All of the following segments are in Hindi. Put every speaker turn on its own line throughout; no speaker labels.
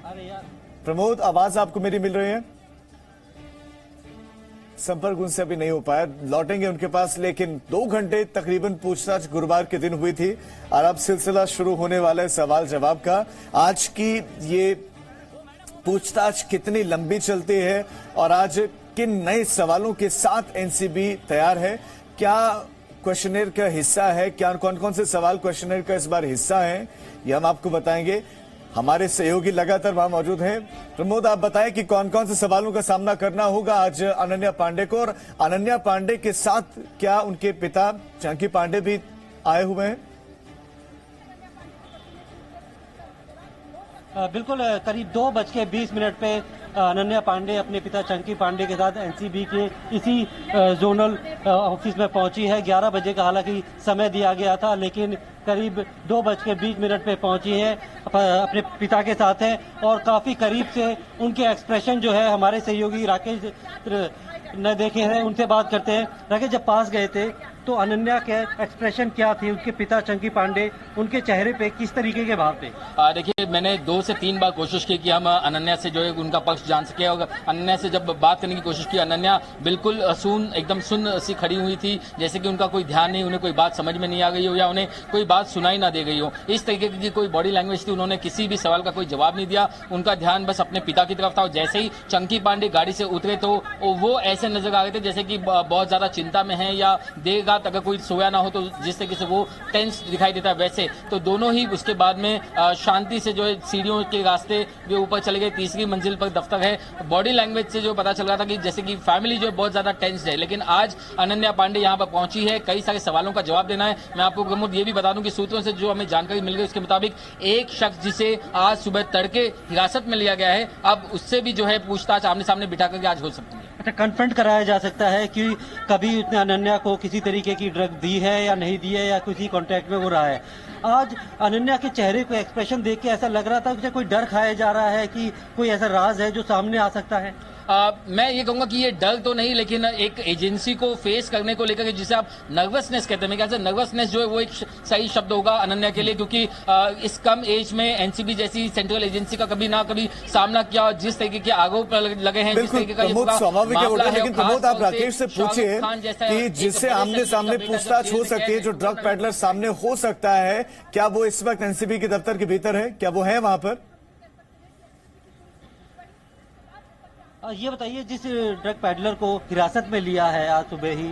अरे यार
प्रमोद, आवाज आपको मेरी मिल रही है? संपर्क उनसे अभी नहीं हो पाया, लौटेंगे उनके पास। लेकिन 2 घंटे तकरीबन पूछताछ गुरुवार के दिन हुई थी और अब सिलसिला शुरू होने वाला है सवाल जवाब का। आज की ये पूछताछ कितनी लंबी चलती है और आज किन नए सवालों के साथ एनसीबी तैयार है, क्या क्वेश्चनर का हिस्सा है, क्या कौन कौन से सवाल क्वेश्चनर का इस बार हिस्सा है, ये हम आपको बताएंगे। हमारे सहयोगी लगातार वहां मौजूद हैं। प्रमोद, आप बताएं कि कौन कौन से सवालों का सामना करना होगा आज अनन्या पांडे को, और अनन्या पांडे के साथ क्या उनके पिता चंकी पांडे भी आए हुए हैं?
बिल्कुल, करीब 2:20 पे अनन्या पांडे अपने पिता चंकी पांडे के साथ एनसीबी के इसी जोनल ऑफिस में पहुंची है। 11 बजे का हालांकि समय दिया गया था, लेकिन करीब 2:20 पे पहुंची है, अपने पिता के साथ है और काफी करीब से उनके एक्सप्रेशन जो है हमारे सहयोगी राकेश न देखे हैं, उनसे बात करते हैं। राकेश, जब पास गए थे तो अनन्या के एक्सप्रेशन क्या थे, उनके पिता चंकी पांडे, उनके चेहरे पे किस तरीके के भाव थे?
देखिए, मैंने 2 से 3 बार कोशिश की कि हम अनन्या से जो है उनका पक्ष जान सके, और अनन्या से जब बात करने की कोशिश की, अनन्या बिल्कुल एकदम सुन सी खड़ी हुई थी, जैसे कि उनका कोई ध्यान नहीं, उन्हें कोई बात समझ में नहीं आ गई हो या उन्हें कोई बात सुनाई ना दे गई हो। इस तरीके की कोई बॉडी लैंग्वेज थी, उन्होंने किसी भी सवाल का कोई जवाब नहीं दिया। उनका ध्यान बस अपने पिता की तरफ था, और जैसे ही चंकी पांडे गाड़ी से उतरे तो वो ऐसे नजर आ रहे थे जैसे कि बहुत ज्यादा चिंता में है, या देर रात अगर कोई सोया ना हो तो जिस तरीके से वो टेंस दिखाई देता है वैसे। तो दोनों ही उसके बाद में शांति से जो है सीढ़ियों के रास्ते वे ऊपर चले गए। 3री मंजिल पर दफ्तर है। बॉडी लैंग्वेज से जो पता चल रहा था कि जैसे कि फैमिली जो है बहुत ज्यादा टेंस है। लेकिन आज अनन्या पांडे यहाँ पर पहुंची है, कई सारे सवालों का जवाब देना है। मैं आपको प्रमोद ये भी बता दूं कि सूत्रों से जो हमें जानकारी मिल गई उसके मुताबिक एक शख्स जिसे आज सुबह तड़के हिरासत में लिया गया है, अब उससे भी जो है पूछताछ आमने सामने बिठा करके आज हो सकती है।
अच्छा, कन्फ्रंट कराया जा सकता है कि कभी उसने अनन्या को किसी तरीके की ड्रग दी है या नहीं दी है, या किसी कांटेक्ट में वो रहा है। आज अनन्या के चेहरे को एक्सप्रेशन देख के ऐसा लग रहा था कि कोई डर खाया जा रहा है, कि कोई ऐसा राज है जो सामने आ सकता है।
मैं ये कहूंगा कि ये डर तो नहीं, लेकिन एक एजेंसी को फेस करने को लेकर जिसे आप नर्वसनेस कहते हैं, मैं कहता हूं नर्वसनेस जो है वो एक सही शब्द होगा अनन्या के लिए, क्योंकि इस कम एज में एनसीबी जैसी सेंट्रल एजेंसी का कभी ना कभी सामना किया, और जिस तरीके के आरोप लगे हैं, जिस तरीके का ये पूरा
स्वाभाविक
मामला है।
लेकिन प्रमोद, आप राकेश से पूछिए कि जिससे आमने सामने पूछताछ हो सकती है, जो ड्रग पैडलर सामने हो सकता है, क्या वो इस वक्त एनसीबी के दफ्तर के भीतर है, क्या वो है वहां पर?
ये बताइए, जिस ड्रग पैडलर को हिरासत में लिया है आज सुबह ही,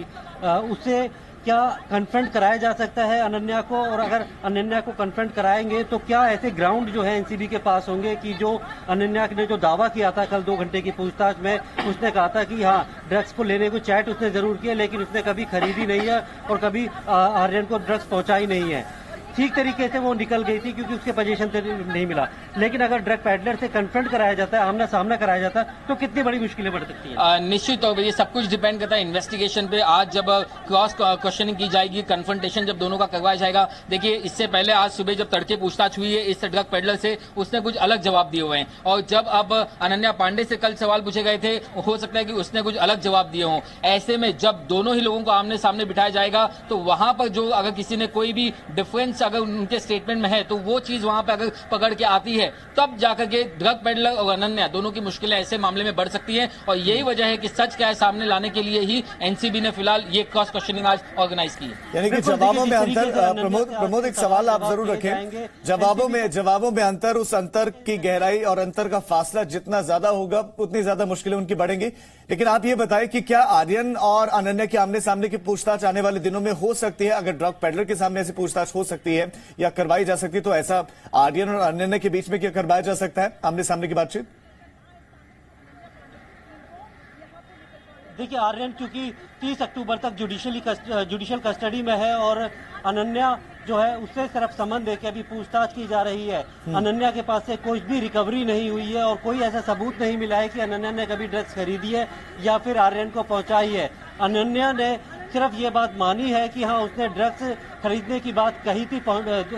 उससे क्या कन्फ्रंट कराया जा सकता है अनन्या को? और अगर अनन्या को कन्फ्रंट कराएंगे तो क्या ऐसे ग्राउंड जो है एनसीबी के पास होंगे कि जो अनन्या ने जो दावा किया था कल 2 घंटे की पूछताछ में, उसने कहा था कि हाँ ड्रग्स को लेने को चैट उसने जरूर किया, लेकिन उसने कभी खरीदी नहीं है और कभी आर्यन को ड्रग्स पहुंचाई नहीं है। ठीक तरीके से वो निकल गई थी क्योंकि उसके पोजीशन से नहीं मिला। लेकिन अगर ड्रग पैडलर से कन्फ्रंट कराया जाता है, आमना सामना कराया जाता है, तो कितनी बड़ी मुश्किलें बढ़ सकती हैं?
निश्चित तौर पर ये सब कुछ डिपेंड करता है इन्वेस्टिगेशन पे। आज जब क्रॉस क्वेश्चनिंग की जाएगी, कन्फ्रंटेशन जब दोनों का करवाया जाएगा। देखिए, इससे पहले आज सुबह जब तड़के पूछताछ हुई है इस ड्रग पैडलर से, उसने कुछ अलग जवाब दिए हुए हैं, और जब अब अनन्या पांडे से कल सवाल पूछे गए थे, हो सकता है कि उसने कुछ अलग जवाब दिए हों। ऐसे में जब दोनों ही लोगों को आमने सामने बिठाया जाएगा तो वहां पर जो अगर किसी ने कोई भी डिफरेंस अगर उनके स्टेटमेंट में है तो वो चीज वहां पर अगर पकड़ के आती है, तब जाकर के ड्रग पेडलर और अनन्या दोनों की मुश्किलें ऐसे मामले में बढ़ सकती हैं। और यही वजह है कि सच क्या है सामने लाने के लिए ही एनसीबी ने फिलहाल ये क्रॉस क्वेश्चनिंग आज ऑर्गेनाइज की है।
यानी कि जवाबों में अंतर, प्रमोद एक सवाल आप जरूर रखें, जवाबों में अंतर, उस अंतर की गहराई और अंतर का फासला जितना ज्यादा होगा उतनी ज्यादा मुश्किलें उनकी बढ़ेंगी। लेकिन आप ये बताएं कि क्या आर्यन और अनन्या के आमने सामने की पूछताछ आने वाले दिनों में हो सकती है? अगर ड्रग पेडलर के सामने ऐसी पूछताछ हो सकती है या करवाई जा सकती है, तो ऐसा आर्यन और अनन्या के बीच में क्या करवाया जा सकता है आमने सामने की बातचीत?
देखिए, आर्यन क्योंकि 30 अक्टूबर तक जुडिशियल कस्टडी में है और अनन्या जो है उससे सिर्फ समन देके अभी पूछताछ की जा रही है। अनन्या के पास से कोई भी रिकवरी नहीं हुई है और कोई ऐसा सबूत नहीं मिला है कि अनन्या ने कभी ड्रग्स खरीदी है या फिर आर्यन को पहुंचाई है। अनन्या ने सिर्फ ये बात मानी है कि हाँ उसने ड्रग्स खरीदने की बात कही थी,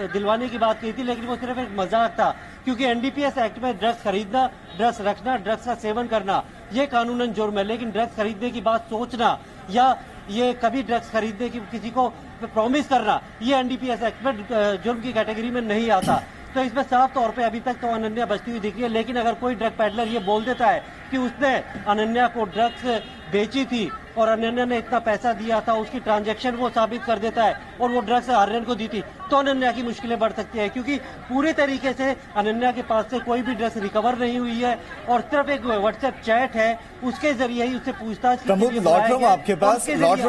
दिलवाने की बात कही थी, लेकिन वो सिर्फ एक मजाक था, क्योंकि एनडीपीएस एक्ट में ड्रग्स खरीदना, ड्रग्स रखना, ड्रग्स का सेवन करना ये कानूनन जुर्म है। लेकिन ड्रग्स खरीदने की बात सोचना या ये कभी ड्रग्स खरीदने की किसी को प्रॉमिस करना, ये एनडीपीएस एक्ट में जुर्म की कैटेगरी में नहीं आता। तो इसमें साफ तौर पे अभी तक तो अनन्या बचती हुई दिख रही है। लेकिन अगर कोई ड्रग पैडलर ये बोल देता है कि उसने अनन्या को ड्रग्स बेची थी और अनन्या ने इतना पैसा दिया था, उसकी ट्रांजैक्शन वो साबित कर देता है और वो ड्रग्स आर्यन को दी थी, तो अनन्या की मुश्किलें बढ़ सकती है, क्योंकि पूरे तरीके से अनन्या के पास से कोई भी ड्रग्स रिकवर नहीं हुई है और सिर्फ एक व्हाट्सएप चैट है, उसके जरिए ही उससे पूछताछ
प्रमुख लौट रहा हूं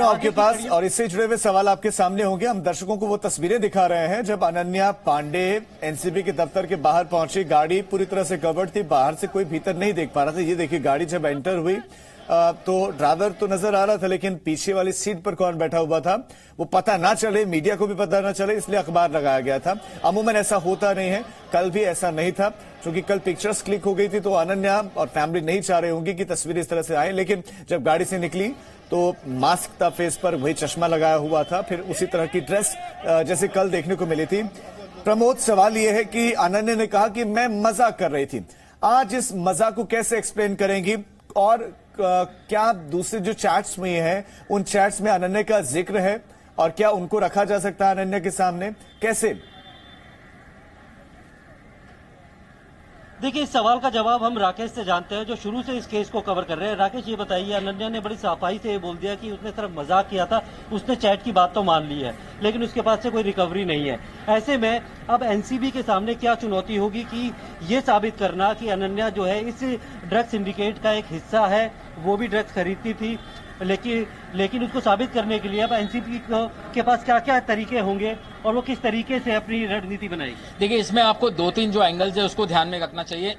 आपके पास और इससे जुड़े हुए सवाल आपके सामने होंगे। हम दर्शकों को वो तस्वीरें दिखा रहे हैं जब अनन्या पांडे एनसीबी के दफ्तर के बाहर पहुंची। गाड़ी पूरी तरह से कवर्ड थी, बाहर से कोई भीतर नहीं देख पा रहा था। ये देखिए गाड़ी जब एंटर हुई तो ड्राइवर तो नजर आ रहा था, लेकिन पीछे वाली सीट पर कौन बैठा हुआ था वो पता ना चले, मीडिया को भी पता ना चले, इसलिए अखबार लगाया गया था। अमूमन ऐसा होता नहीं है, कल भी ऐसा नहीं था, क्योंकि कल पिक्चर्स क्लिक हो गई थी तो अनन्या और फैमिली नहीं चाह रही होंगी कि तस्वीर इस तरह से आए। लेकिन जब गाड़ी से निकली तो मास्क था फेस पर, वही चश्मा लगाया हुआ था, फिर उसी तरह की ड्रेस जैसे कल देखने को मिली थी। प्रमोद, सवाल यह है कि अनन्या ने कहा कि मैं मजाक कर रही थी, आज इस मजाक को कैसे एक्सप्लेन करेंगी और क्या दूसरे जो चैट्स हुई हैं उन चैट्स में अनन्या का जिक्र है और क्या उनको रखा जा सकता है अनन्या के सामने, कैसे?
देखिए, इस सवाल का जवाब हम राकेश से जानते हैं जो शुरू से इस केस को कवर कर रहे हैं। राकेश, ये बताइए, अनन्या ने बड़ी सफाई से ये बोल दिया कि उसने सिर्फ मजाक किया था, उसने चैट की बात तो मान ली है, लेकिन उसके पास से कोई रिकवरी नहीं है। ऐसे में अब एनसीबी के सामने क्या चुनौती होगी कि ये साबित करना कि अनन्या जो है इस ड्रग्स सिंडिकेट का एक हिस्सा है, वो भी ड्रग्स खरीदती थी, लेकिन उसको साबित करने के लिए अब एनसीबी के पास क्या क्या तरीके होंगे और वो किस तरीके से अपनी रणनीति बनाएगी?
देखिए, इसमें आपको 2-3 जो एंगल्स है उसको ध्यान में रखना चाहिए।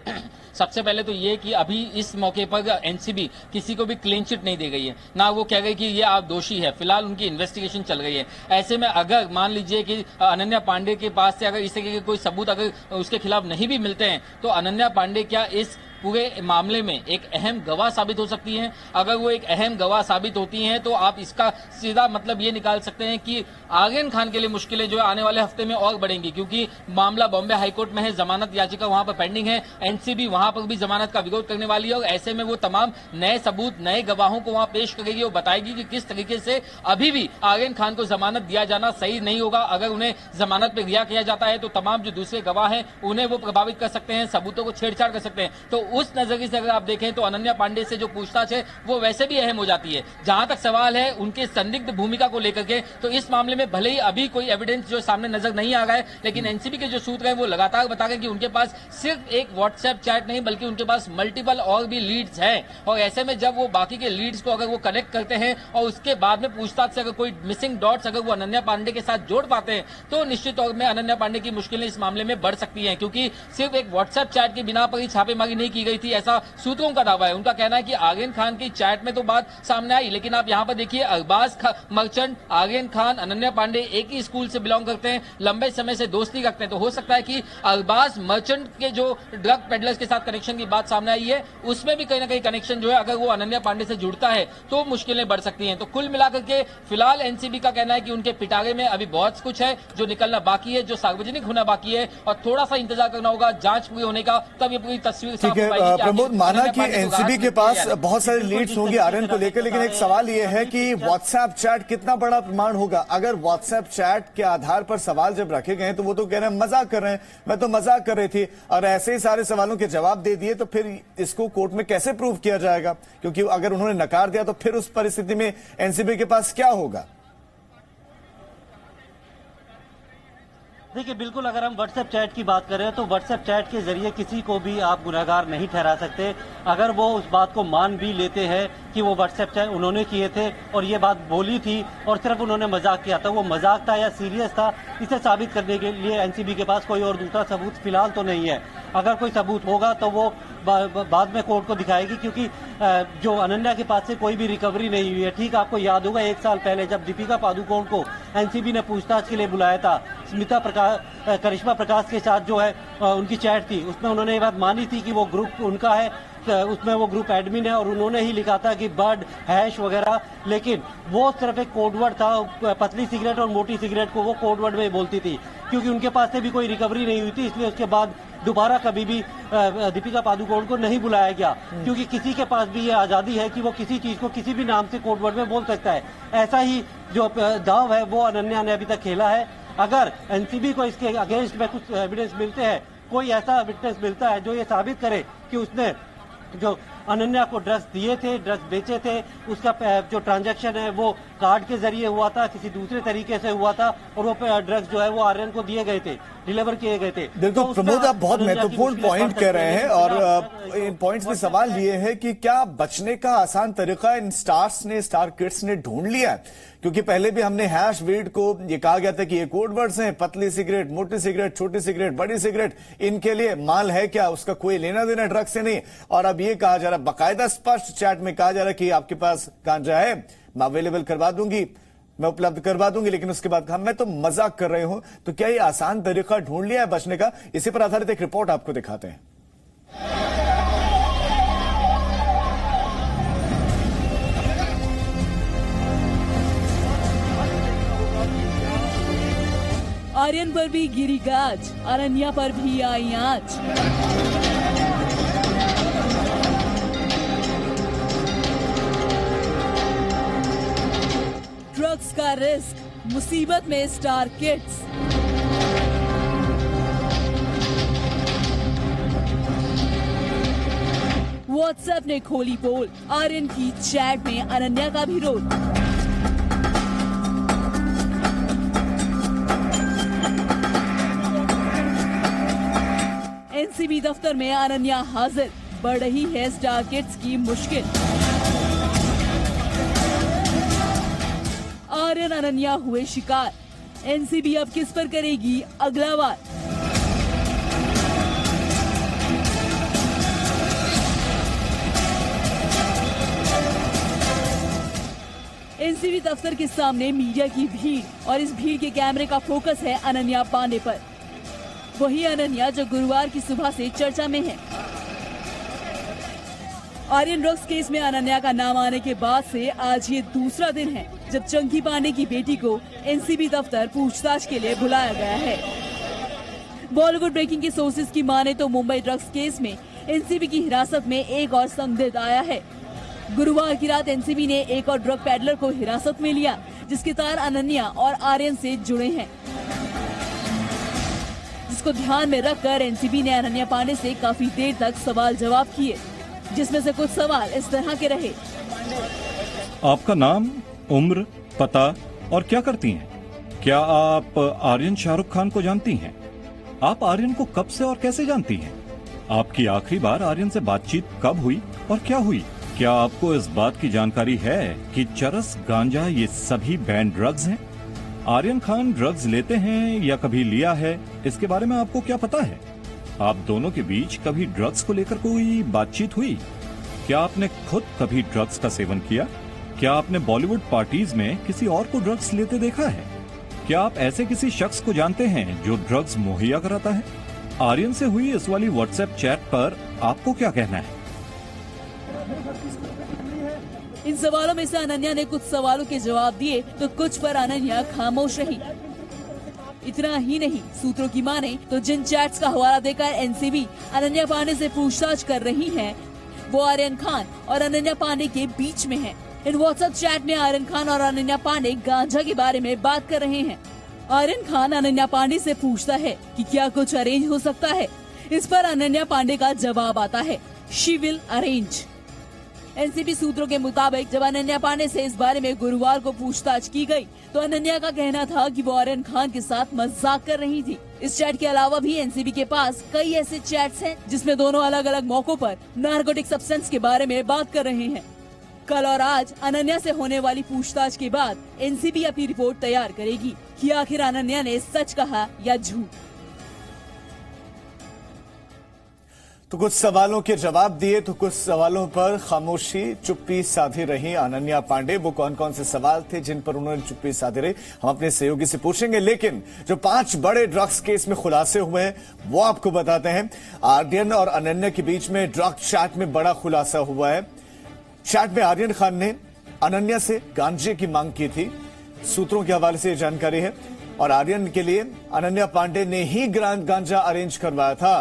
सबसे पहले तो ये कि अभी इस मौके पर एनसीबी किसी को भी क्लीन चिट नहीं दे गई है, ना वो कह गई कि ये आप दोषी है, फिलहाल उनकी इन्वेस्टिगेशन चल रही है। ऐसे में अगर मान लीजिए कि अनन्या पांडे के पास से अगर इस तरीके के कोई सबूत अगर उसके खिलाफ नहीं भी मिलते हैं तो अनन्या पांडे क्या इस पूरे मामले में एक अहम गवाह साबित हो सकती हैं। अगर वो एक अहम गवाह साबित होती हैं तो आप इसका सीधा मतलब ये निकाल सकते हैं कि आर्यन खान के लिए मुश्किलें जो है आने वाले हफ्ते में और बढ़ेंगी, क्योंकि मामला बॉम्बे हाईकोर्ट में है, जमानत याचिका वहां पर पेंडिंग है, एनसीबी वहां पर भी जमानत का विरोध करने वाली है और ऐसे में वो तमाम नए सबूत, नए गवाहों को वहां पेश करेगी और बताएगी कि किस तरीके से अभी भी आर्यन खान को जमानत दिया जाना सही नहीं होगा। अगर उन्हें जमानत पर रिहा किया जाता है तो तमाम जो दूसरे गवाह हैं उन्हें वो प्रभावित कर सकते हैं, सबूतों को छेड़छाड़ कर सकते हैं। तो उस नजरिए से अगर आप देखें तो अनन्या पांडे से जो पूछताछ है वो वैसे भी अहम हो जाती है। जहां तक सवाल है उनके संदिग्ध भूमिका को लेकर के, तो इस मामले में भले ही अभी कोई एविडेंस जो सामने नजर नहीं आ रहा है, लेकिन एनसीबी के जो सूत्र हैं वो लगातार बता रहे हैं कि उनके पास सिर्फ एक व्हाट्सएप चैट नहीं बल्कि उनके पास मल्टीपल और भी लीड्स हैं। और ऐसे में जब वो बाकी के लीड्स को अगर वो कनेक्ट करते हैं और उसके बाद में पूछताछ से अगर कोई मिसिंग डॉट्स अगर वो अनन्या पांडे के साथ जोड़ पाते हैं तो निश्चित तौर में अनन्या पांडे की मुश्किलें इस मामले में बढ़ सकती हैं, क्योंकि सिर्फ एक व्हाट्सएप चैट के बिना पर ही छापेमारी नहीं की गई थी, ऐसा सूत्रों का दावा है। उनका कहना है कि आर्यन खान की चैट में तो बात सामने आई, लेकिन आप यहां पर देखिए अरबाज मर्चेंट, आर्यन खान, अनन्या पांडे एक ही स्कूल से बिलोंग करते हैं, लंबे समय से दोस्ती रखते हैं, तो हो सकता है कि अरबाज मर्चेंट के जो ड्रग पेडलर्स के साथ कनेक्शन की बात सामने आई है उसमें भी कहीं ना कहीं कनेक्शन जो है अगर वो अनन्या पांडे से जुड़ता है तो मुश्किलें बढ़ सकती हैं। तो कुल मिलाकर के फिलहाल एनसीबी का कहना है कि उनके पिटारे में अभी बहुत कुछ है जो निकलना बाकी है, जो सार्वजनिक होना बाकी है और थोड़ा सा इंतजार करना होगा जांच पूरी होने का, तब ये पूरी तस्वीर साफ हो पाएगी।
प्रमोद, माना कि एनसीबी के पास बहुत सारी लीड्स होंगी आर्यन को लेकर, लेकिन एक सवाल यह है कि व्हाट्सएप चैट कितना बड़ा प्रमाण होगा? अगर व्हाट्सएप चैट के आधार पर सवाल जब रखे गए तो वो तो कह रहे हैं मजाक कर रहे हैं, मैं तो मजाक कर रही थी, और ऐसे ही सारे सवालों के जवाब दे दिए, तो फिर इसको कोर्ट में कैसे प्रूव किया जाएगा? क्योंकि अगर उन्होंने नकार दिया तो फिर उस परिस्थिति में एनसीबी के पास क्या होगा?
देखिए, बिल्कुल, अगर हम व्हाट्सएप चैट की बात करें तो व्हाट्सएप चैट के जरिए किसी को भी आप गुनहगार नहीं ठहरा सकते। अगर वो उस बात को मान भी लेते हैं कि वो व्हाट्सएप चैट उन्होंने किए थे और ये बात बोली थी और सिर्फ उन्होंने मजाक किया था, वो मजाक था या सीरियस था, इसे साबित करने के लिए एनसीबी के पास कोई और दूसरा सबूत फिलहाल तो नहीं है। अगर कोई सबूत होगा तो वो बाद में कोर्ट को दिखाएगी, क्योंकि जो अनन्या के पास से कोई भी रिकवरी नहीं हुई है। ठीक, आपको याद होगा 1 साल पहले जब दीपिका पादुकोण को एनसीबी ने पूछताछ के लिए बुलाया था, करिश्मा प्रकाश के साथ जो है उनकी चैट थी, उसमें उन्होंने ये बात मानी थी कि वो ग्रुप उनका है, उसमें वो ग्रुप एडमिन है और उन्होंने ही लिखा था कि बर्ड हैश वगैरह, लेकिन वो सिर्फ एक कोडवर्ड था। पतली सिगरेट और मोटी सिगरेट को वो कोडवर्ड में बोलती थी, क्योंकि उनके पास से भी कोई रिकवरी नहीं हुई थी, इसलिए उसके बाद दोबारा कभी भी दीपिका पादुकोण को नहीं बुलाया गया, क्योंकि किसी के पास भी ये आजादी है कि वो किसी चीज को किसी भी नाम से कोडवर्ड में बोल सकता है। ऐसा ही जो दाव है वो अनन्या ने अभी तक खेला है। अगर एनसीबी को इसके अगेंस्ट में कुछ एविडेंस मिलते हैं, कोई ऐसा विटनेस मिलता है जो ये साबित करे कि उसने जो अनन्या को ड्रग्स दिए थे, ड्रग्स बेचे थे, उसका जो ट्रांजैक्शन है वो कार्ड के जरिए हुआ था, किसी दूसरे तरीके से हुआ था, और वो ड्रग्स जो है वो आर्यन को दिए गए थे, डिलीवर किए गए थे।
बिल्कुल प्रमोद, आप बहुत महत्वपूर्ण पॉइंट कह रहे हैं, और इन पॉइंट्स में सवाल ये है कि क्या बचने का आसान तरीका इन स्टार किड्स ने ढूंढ लिया है? क्योंकि पहले भी हमने हैश वीड को ये कहा गया था कि ये कोड वर्ड्स हैं, पतली सिगरेट, मोटी सिगरेट, छोटी सिगरेट, बड़ी सिगरेट, इनके लिए माल है क्या, उसका कोई लेना देना ड्रग्स से नहीं। और अब ये कहा जा रहा, बाकायदा स्पष्ट चैट में कहा जा रहा कि आपके पास गांजा है, मैं अवेलेबल करवा दूंगी, मैं उपलब्ध करवा दूंगी, लेकिन उसके बाद कहा मैं तो मजाक कर रहे हूं। तो क्या ये आसान तरीका ढूंढ लिया है बचने का? इसी पर आधारित एक रिपोर्ट आपको दिखाते हैं।
आर्यन पर भी गिरी गाज, अनन्या पर भी आई आंच। ड्रग्स का रिस्क, मुसीबत में स्टार किड्स। व्हाट्सएप ने खोली पोल, आर्यन की चैट में अनन्या का भी रोल। एनसीबी दफ्तर में अनन्या हाजिर, बढ़ रही है स्टार किड्स की मुश्किल। आर्यन अनन्या हुए शिकार, एनसीबी अब किस पर करेगी अगला वार? एनसीबी दफ्तर के सामने मीडिया की भीड़, और इस भीड़ के कैमरे का फोकस है अनन्या पांडे पर। वही अनन्या जो गुरुवार की सुबह से चर्चा में है। आर्यन ड्रग्स केस में अनन्या का नाम आने के बाद से आज ये दूसरा दिन है जब चंकी पांडे की बेटी को एनसीबी दफ्तर पूछताछ के लिए बुलाया गया है। बॉलीवुड ब्रेकिंग के सोर्सेज की माने तो मुंबई ड्रग्स केस में एनसीबी की हिरासत में एक और संदिग्ध आया है। गुरुवार की रात एनसीबी ने एक और ड्रग पैडलर को हिरासत में लिया, जिसके तार अनन्या और आर्यन से जुड़े हैं। जिसको ध्यान में रखकर एनसीबी ने अनन्या पांडे से काफी देर तक सवाल जवाब किए, जिसमें से कुछ सवाल इस तरह के रहे।
आपका नाम, उम्र, पता और क्या करती हैं? क्या आप आर्यन शाहरुख खान को जानती हैं? आप आर्यन को कब से और कैसे जानती हैं? आपकी आखिरी बार आर्यन से बातचीत कब हुई और क्या हुई? क्या आपको इस बात की जानकारी है कि चरस, गांजा ये सभी बैन ड्रग्स हैं? आर्यन खान ड्रग्स लेते हैं या कभी लिया है, इसके बारे में आपको क्या पता है? आप दोनों के बीच कभी ड्रग्स को लेकर कोई बातचीत हुई? क्या आपने खुद कभी ड्रग्स का सेवन किया? क्या आपने बॉलीवुड पार्टीज में किसी और को ड्रग्स लेते देखा है? क्या आप ऐसे किसी शख्स को जानते हैं जो ड्रग्स मुहैया कराता है? आर्यन से हुई इस वाली व्हाट्सएप चैट पर आपको क्या कहना है?
इन सवालों में से अनन्या ने कुछ सवालों के जवाब दिए तो कुछ पर अनन्या खामोश रही। इतना ही नहीं, सूत्रों की माने तो जिन चैट्स का हवाला देकर एनसीबी अनन्या पांडे से पूछताछ कर रही है, वो आर्यन खान और अनन्या पांडे के बीच में है। इन व्हाट्सएप चैट में आर्यन खान और अनन्या पांडे गांजा के बारे में बात कर रहे हैं। आर्यन खान अनन्या पांडे से पूछता है कि क्या कुछ अरेंज हो सकता है। इस पर अनन्या पांडे का जवाब आता है, शी विल अरेंज। एनसीबी सूत्रों के मुताबिक जब अनन्या पांडे से इस बारे में गुरुवार को पूछताछ की गई तो अनन्या का कहना था कि वो आर्यन खान के साथ मजाक कर रही थी। इस चैट के अलावा भी एनसीबी के पास कई ऐसे चैट्स हैं जिसमें दोनों अलग अलग मौकों पर नारकोटिक सब्सटेंस के बारे में बात कर रहे हैं। कल और आज अनन्या से होने वाली पूछताछ के बाद एनसीबी अपनी रिपोर्ट तैयार करेगी कि आखिर अनन्या ने सच कहा या झूठ।
तो कुछ सवालों के जवाब दिए तो कुछ सवालों पर खामोशी, चुप्पी साधी रही अनन्या पांडे। वो कौन कौन से सवाल थे जिन पर उन्होंने चुप्पी साधी रही, हम अपने सहयोगी से पूछेंगे। लेकिन जो 5 बड़े ड्रग्स केस में खुलासे हुए हैं वो आपको बताते हैं। आर्यन और अनन्या के बीच में ड्रग चैट में बड़ा खुलासा हुआ है। चैट में आर्यन खान ने अनन्या से गांजे की मांग की थी, सूत्रों के हवाले से यह जानकारी है। और आर्यन के लिए अनन्या पांडे ने ही गांजा अरेंज करवाया था।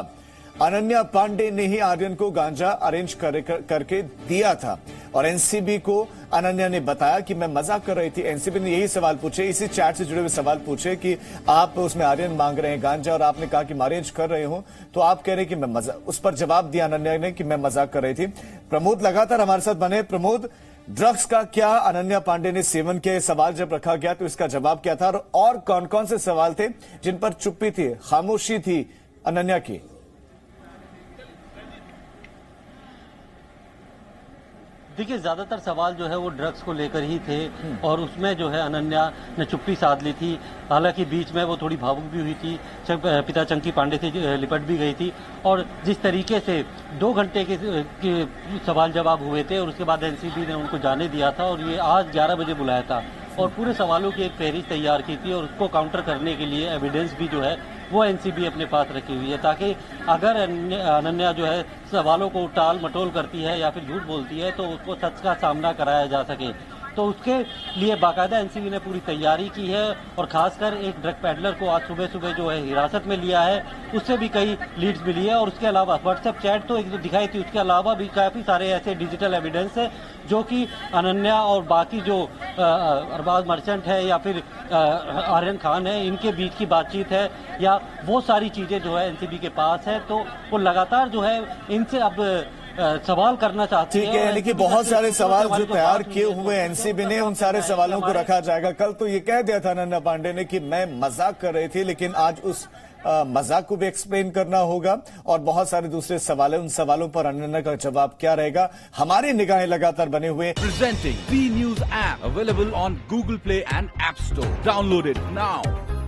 अनन्या पांडे ने ही आर्यन को गांजा अरेंज करके दिया था। और एनसीबी को अनन्या ने बताया कि मैं मजाक कर रही थी। एनसीबी ने यही सवाल पूछे, इसी चैट से जुड़े हुए सवाल पूछे कि आप उसमें आर्यन मांग रहे हैं गांजा और आपने कहा कि मैं अरेंज कर रही हूं, तो आप कह रहे हैं कि मैं मजाक। उस पर जवाब दिया अनन्या ने कि मैं मजाक कर रही थी। प्रमोद लगातार हमारे साथ बने। प्रमोद, ड्रग्स का क्या अनन्या पांडे ने सेवन किया, सवाल जब रखा गया तो इसका जवाब क्या था और कौन कौन से सवाल थे जिन पर चुप्पी थी, खामोशी थी अनन्या की?
देखिए, ज्यादातर सवाल जो है वो ड्रग्स को लेकर ही थे और उसमें जो है अनन्या ने चुप्पी साध ली थी। हालांकि बीच में वो थोड़ी भावुक भी हुई थी, पिता चंकी पांडे से लिपट भी गई थी और जिस तरीके से 2 घंटे के सवाल जवाब हुए थे और उसके बाद एनसीबी ने उनको जाने दिया था और ये आज 11 बजे बुलाया था और पूरे सवालों की एक फहरिस्त तैयार की थी और उसको काउंटर करने के लिए एविडेंस भी जो है वो एनसीबी अपने पास रखी हुई है, ताकि अगर अनन्या जो है सवालों को टाल मटोल करती है या फिर झूठ बोलती है तो उसको सच का सामना कराया जा सके। तो उसके लिए बाकायदा एनसीबी ने पूरी तैयारी की है और खासकर एक ड्रग पैडलर को आज सुबह सुबह जो है हिरासत में लिया है, उससे भी कई लीड्स मिली है और उसके अलावा व्हाट्सएप चैट तो एक जो दिखाई थी, उसके अलावा भी काफी सारे ऐसे डिजिटल एविडेंस है जो कि अनन्या और बाकी जो अरबाज मर्चेंट है या फिर आर्यन खान है, इनके बीच की बातचीत है या वो सारी चीजें जो है एनसीबी के पास है। तो वो लगातार जो है इनसे अब सवाल करना चाहती है।
ठीक है, यानी कि बहुत सारे सवाल जो तैयार किए हुए एनसीबी ने, उन सारे सवालों को रखा जाएगा। कल तो ये कह दिया था अनन्या पांडे ने कि मैं मजाक कर रही थी, लेकिन आज उस मजाक को भी एक्सप्लेन करना होगा और बहुत सारे दूसरे सवाल हैं, उन सवालों पर अनन्या का जवाब क्या रहेगा, हमारी निगाहें लगातार बने हुए।
Presenting B News app available on Google Play and App Store. Download it now.